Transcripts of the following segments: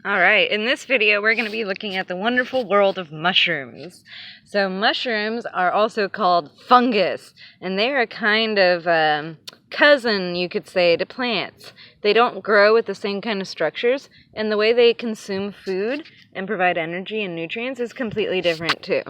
Alright, in this video we're going to be looking at the wonderful world of mushrooms. So mushrooms are also called fungus, and they're a kind of cousin, you could say, to plants. They don't grow with the same kind of structures, and the way they consume food and provide energy and nutrients is completely different too.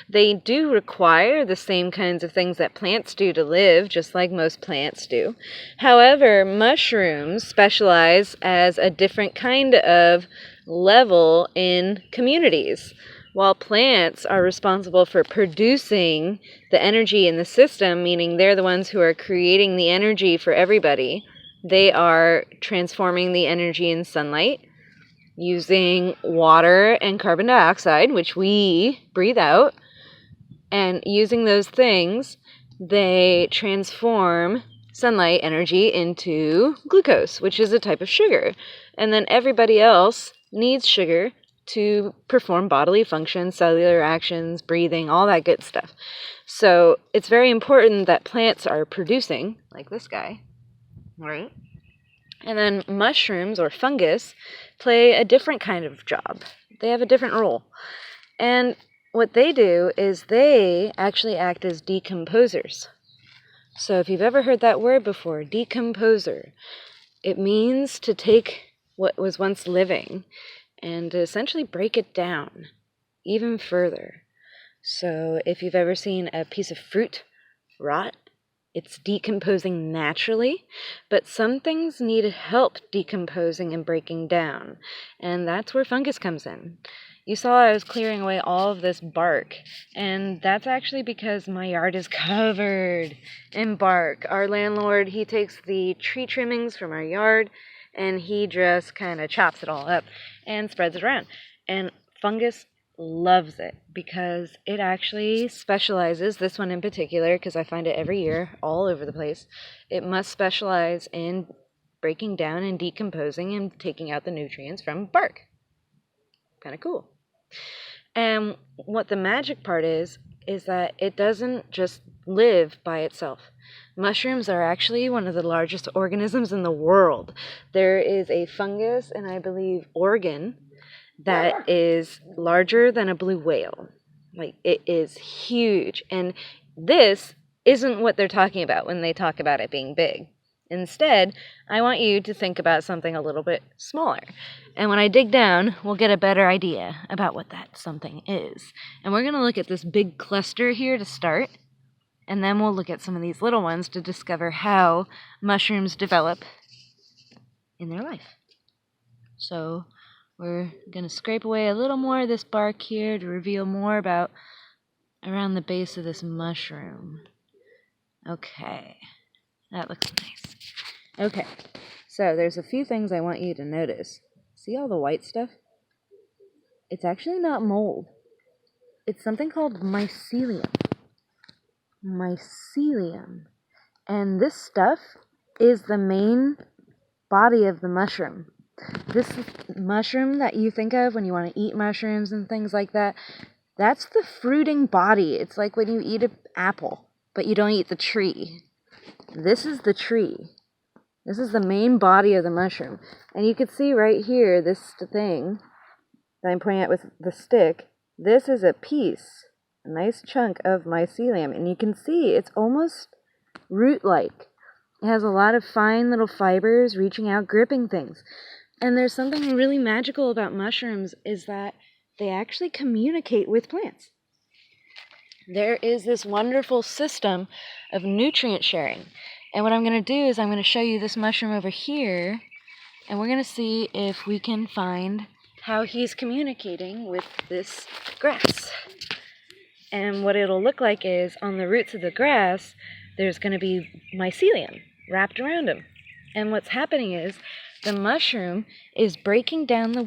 They do require the same kinds of things that plants do to live, just like most plants do. However, mushrooms specialize as a different kind of level in communities. While plants are responsible for producing the energy in the system, meaning they're the ones who are creating the energy for everybody, they are transforming the energy in sunlight using water and carbon dioxide, which we breathe out, and using those things, they transform sunlight energy into glucose, which is a type of sugar. And then everybody else needs sugar to perform bodily functions, cellular actions, breathing, all that good stuff. So it's very important that plants are producing, like this guy, right? And then mushrooms or fungus play a different kind of job. They have a different role. And what they do is they actually act as decomposers. So if you've ever heard that word before, decomposer, it means to take what was once living and to essentially break it down even further. So if you've ever seen a piece of fruit rot, it's decomposing naturally, but some things need help decomposing and breaking down, and that's where fungus comes in. You saw I was clearing away all of this bark, and that's actually because my yard is covered in bark. Our landlord, he takes the tree trimmings from our yard, and he just kind of chops it all up and spreads it around. And fungus loves it because it actually specializes, this one in particular, because I find it every year all over the place, it must specialize in breaking down and decomposing and taking out the nutrients from bark. Kind of cool. And what the magic part is that it doesn't just live by itself. Mushrooms are actually one of the largest organisms in the world. There is a fungus, and I believe organ, that is larger than a blue whale. Like, it is huge. And this isn't what they're talking about when they talk about it being big. Instead, I want you to think about something a little bit smaller. And when I dig down, we'll get a better idea about what that something is. And we're going to look at this big cluster here to start, and then we'll look at some of these little ones to discover how mushrooms develop in their life. So we're going to scrape away a little more of this bark here to reveal more about around the base of this mushroom. Okay, that looks nice. Okay, so there's a few things I want you to notice. See all the white stuff? It's actually not mold. It's something called mycelium. Mycelium. And this stuff is the main body of the mushroom. This mushroom that you think of when you want to eat mushrooms and things like that, that's the fruiting body. It's like when you eat an apple, but you don't eat the tree. This is the tree. This is the main body of the mushroom. And you can see right here, this thing that I'm pointing at with the stick, this is a piece, a nice chunk of mycelium. And you can see it's almost root-like. It has a lot of fine little fibers reaching out, gripping things. And there's something really magical about mushrooms is that they actually communicate with plants. There is this wonderful system of nutrient sharing. And what I'm going to do is I'm going to show you this mushroom over here, and we're going to see if we can find how he's communicating with this grass. And what it'll look like is on the roots of the grass, there's going to be mycelium wrapped around him. And what's happening is the mushroom is breaking down the